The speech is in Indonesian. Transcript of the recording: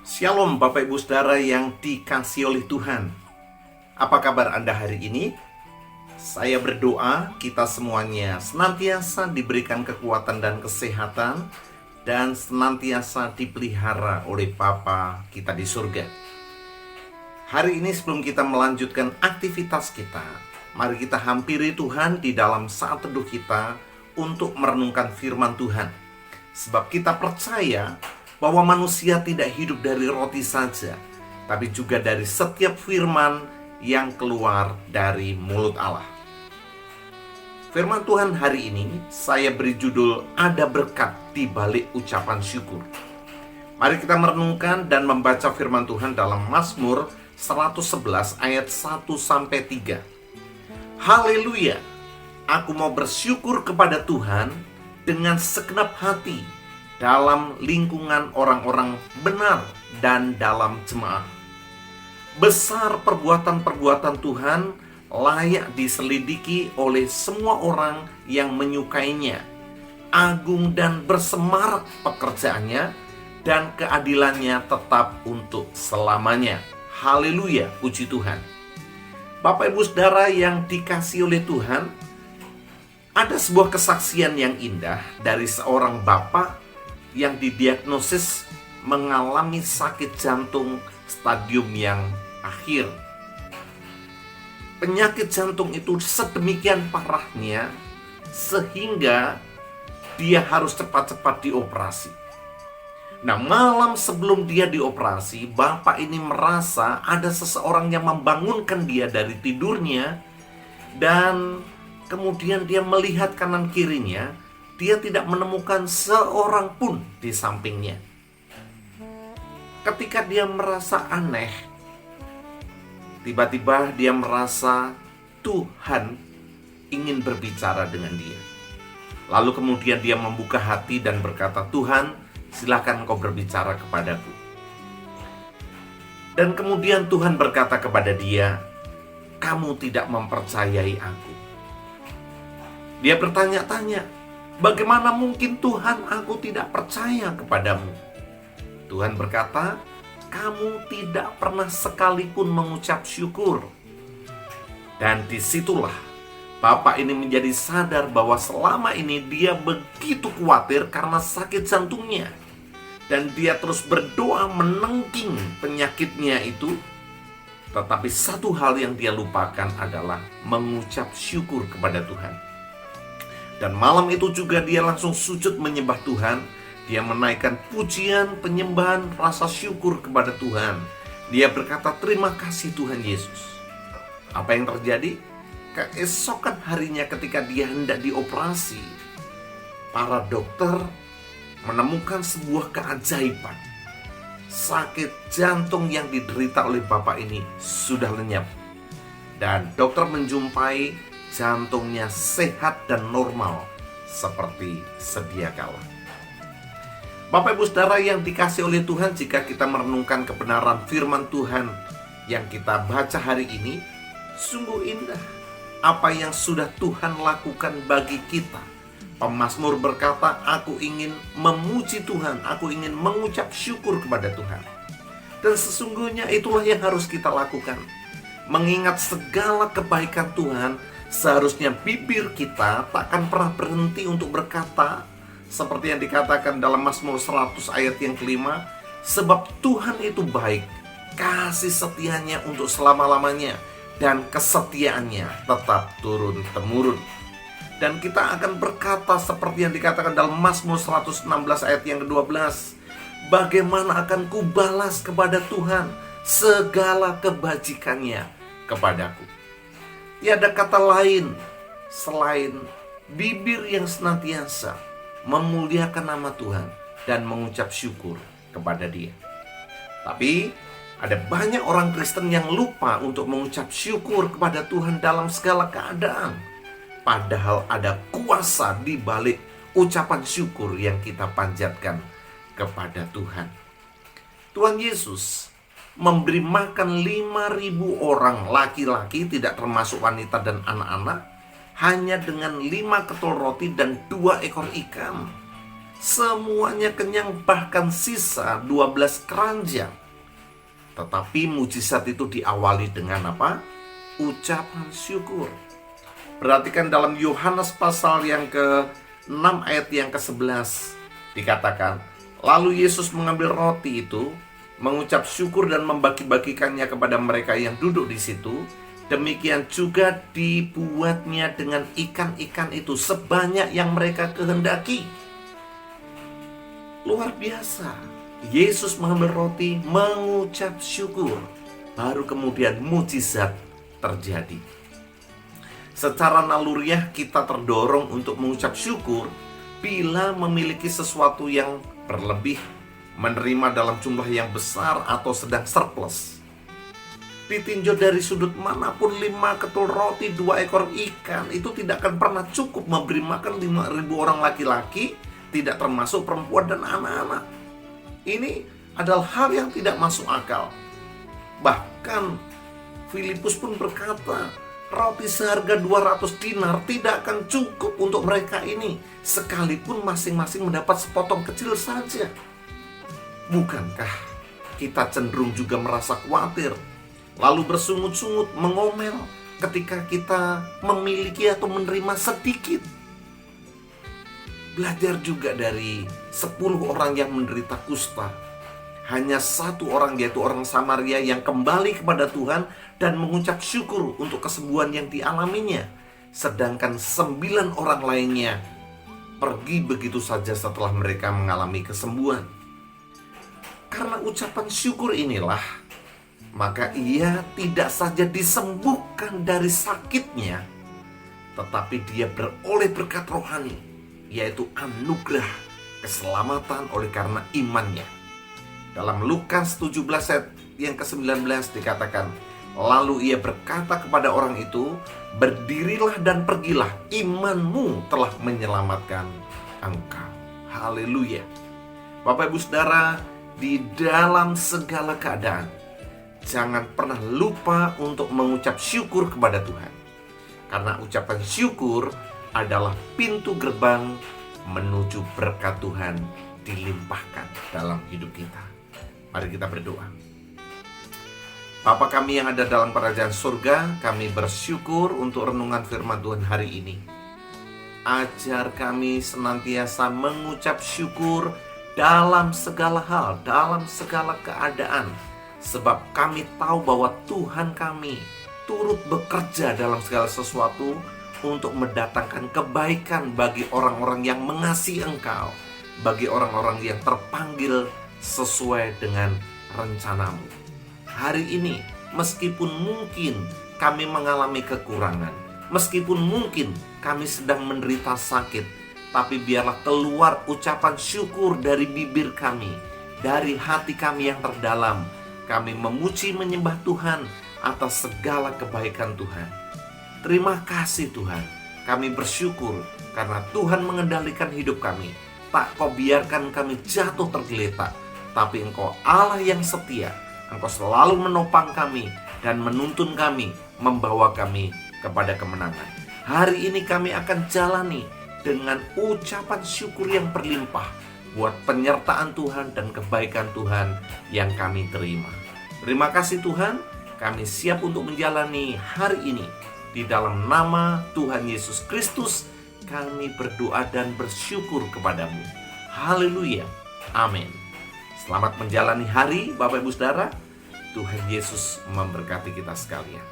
Shalom Bapak Ibu Saudara yang dikasihi oleh Tuhan. Apa kabar Anda hari ini? Saya berdoa kita semuanya senantiasa diberikan kekuatan dan kesehatan dan senantiasa dipelihara oleh Bapa kita di surga. Hari ini sebelum kita melanjutkan aktivitas kita, mari kita hampiri Tuhan di dalam saat teduh kita untuk merenungkan firman Tuhan. Sebab kita percaya bahwa manusia tidak hidup dari roti saja, tapi juga dari setiap firman yang keluar dari mulut Allah. Firman Tuhan hari ini saya beri judul Ada Berkat di Balik Ucapan Syukur. Mari kita merenungkan dan membaca firman Tuhan dalam Mazmur 111 ayat 1-3. Haleluya, aku mau bersyukur kepada Tuhan dengan segenap hati dalam lingkungan orang-orang benar dan dalam jemaah. Besar perbuatan-perbuatan Tuhan, layak diselidiki oleh semua orang yang menyukainya. Agung dan bersemarak pekerjaannya, dan keadilannya tetap untuk selamanya. Haleluya, puji Tuhan. Bapak Ibu Saudara yang dikasihi oleh Tuhan, ada sebuah kesaksian yang indah dari seorang bapak yang didiagnosis mengalami sakit jantung stadium yang akhir. Penyakit jantung itu sedemikian parahnya sehingga dia harus cepat-cepat dioperasi. Nah, malam sebelum dia dioperasi, bapak ini merasa ada seseorang yang membangunkan dia dari tidurnya, dan kemudian dia melihat kanan kirinya. Dia tidak menemukan seorang pun di sampingnya. Ketika dia merasa aneh, tiba-tiba dia merasa Tuhan ingin berbicara dengan dia. Lalu kemudian dia membuka hati dan berkata, "Tuhan, silakan Engkau berbicara kepadaku." Dan kemudian Tuhan berkata kepada dia, "Kamu tidak mempercayai aku." Dia bertanya-tanya, "Bagaimana mungkin Tuhan, aku tidak percaya kepadamu?" Tuhan berkata, "Kamu tidak pernah sekalipun mengucap syukur." Dan disitulah bapak ini menjadi sadar bahwa selama ini dia begitu khawatir karena sakit jantungnya. Dan dia terus berdoa menengking penyakitnya itu. Tetapi satu hal yang dia lupakan adalah mengucap syukur kepada Tuhan. Dan malam itu juga dia langsung sujud menyembah Tuhan. Dia menaikkan pujian, penyembahan, rasa syukur kepada Tuhan. Dia berkata, "Terima kasih Tuhan Yesus." Apa yang terjadi? Keesokan harinya ketika dia hendak dioperasi, para dokter menemukan sebuah keajaiban. Sakit jantung yang diderita oleh bapak ini sudah lenyap. Dan dokter menjumpai jantungnya sehat dan normal seperti sedia kala. Bapak Ibu Saudara yang dikasihi oleh Tuhan, jika kita merenungkan kebenaran firman Tuhan yang kita baca hari ini, sungguh indah apa yang sudah Tuhan lakukan bagi kita. Pemazmur berkata, "Aku ingin memuji Tuhan, aku ingin mengucap syukur kepada Tuhan." Dan sesungguhnya itulah yang harus kita lakukan. Mengingat segala kebaikan Tuhan, seharusnya bibir kita takkan pernah berhenti untuk berkata, seperti yang dikatakan dalam Mazmur 100 ayat yang kelima, "Sebab Tuhan itu baik, kasih setianya untuk selama-lamanya, dan kesetiaannya tetap turun-temurun." Dan kita akan berkata seperti yang dikatakan dalam Mazmur 116 ayat yang ke-12, "Bagaimana akan kubalas kepada Tuhan segala kebajikannya kepadaku?" Tiada kata lain selain bibir yang senantiasa memuliakan nama Tuhan dan mengucap syukur kepada Dia. Tapi ada banyak orang Kristen yang lupa untuk mengucap syukur kepada Tuhan dalam segala keadaan. Padahal ada kuasa di balik ucapan syukur yang kita panjatkan kepada Tuhan. Tuhan Yesus memberi makan 5.000 orang laki-laki, tidak termasuk wanita dan anak-anak, hanya dengan 5 ketol roti dan 2 ekor ikan. Semuanya kenyang, bahkan sisa 12 keranjang. Tetapi mujizat itu diawali dengan apa? Ucapan syukur. Perhatikan dalam Yohanes pasal yang ke-6 ayat yang ke-11 dikatakan, lalu Yesus mengambil roti itu, mengucap syukur dan membagi-bagikannya kepada mereka yang duduk di situ. Demikian juga dibuatnya dengan ikan-ikan itu sebanyak yang mereka kehendaki. Luar biasa. Yesus mengambil roti, mengucap syukur, baru kemudian mujizat terjadi. Secara naluriah kita terdorong untuk mengucap syukur bila memiliki sesuatu yang berlebih, menerima dalam jumlah yang besar atau sedang surplus. Ditinjau dari sudut manapun, 5 ketul roti, 2 ekor ikan itu tidak akan pernah cukup memberi makan 5.000 orang laki-laki, tidak termasuk perempuan dan anak-anak. Ini adalah hal yang tidak masuk akal. Bahkan Filipus pun berkata, roti seharga 200 dinar tidak akan cukup untuk mereka ini, sekalipun masing-masing mendapat sepotong kecil saja. Bukankah kita cenderung juga merasa khawatir, lalu bersungut-sungut, mengomel ketika kita memiliki atau menerima sedikit? Belajar juga dari 10 orang yang menderita kusta. Hanya 1 orang, yaitu orang Samaria, yang kembali kepada Tuhan dan mengucap syukur untuk kesembuhan yang dialaminya. Sedangkan 9 orang lainnya pergi begitu saja setelah mereka mengalami kesembuhan. Karena ucapan syukur inilah, maka ia tidak saja disembuhkan dari sakitnya, tetapi dia beroleh berkat rohani, yaitu anugerah keselamatan oleh karena imannya. Dalam Lukas 17 ayat yang ke-19 dikatakan, lalu ia berkata kepada orang itu, berdirilah dan pergilah, imanmu telah menyelamatkan engkau. Haleluya. Bapak Ibu Saudara, di dalam segala keadaan, jangan pernah lupa untuk mengucap syukur kepada Tuhan. Karena ucapan syukur adalah pintu gerbang menuju berkat Tuhan dilimpahkan dalam hidup kita. Mari kita berdoa. Bapa kami yang ada dalam kerajaan surga, kami bersyukur untuk renungan firman Tuhan hari ini. Ajar kami senantiasa mengucap syukur dalam segala hal, dalam segala keadaan. Sebab kami tahu bahwa Tuhan kami turut bekerja dalam segala sesuatu untuk mendatangkan kebaikan bagi orang-orang yang mengasihi Engkau, bagi orang-orang yang terpanggil sesuai dengan rencanamu. Hari ini, meskipun mungkin kami mengalami kekurangan, meskipun mungkin kami sedang menderita sakit, tapi biarlah keluar ucapan syukur dari bibir kami, dari hati kami yang terdalam. Kami memuji menyembah Tuhan atas segala kebaikan Tuhan. Terima kasih Tuhan, kami bersyukur karena Tuhan mengendalikan hidup kami. Tak Kau biarkan kami jatuh tergeletak, tapi Engkau Allah yang setia. Engkau selalu menopang kami dan menuntun kami, membawa kami kepada kemenangan. Hari ini kami akan jalani dengan ucapan syukur yang berlimpah buat penyertaan Tuhan dan kebaikan Tuhan yang kami terima. Terima kasih Tuhan, kami siap untuk menjalani hari ini. Di dalam nama Tuhan Yesus Kristus, kami berdoa dan bersyukur kepadamu. Haleluya. Amin. Selamat menjalani hari, Bapak Ibu Saudara. Tuhan Yesus memberkati kita sekalian.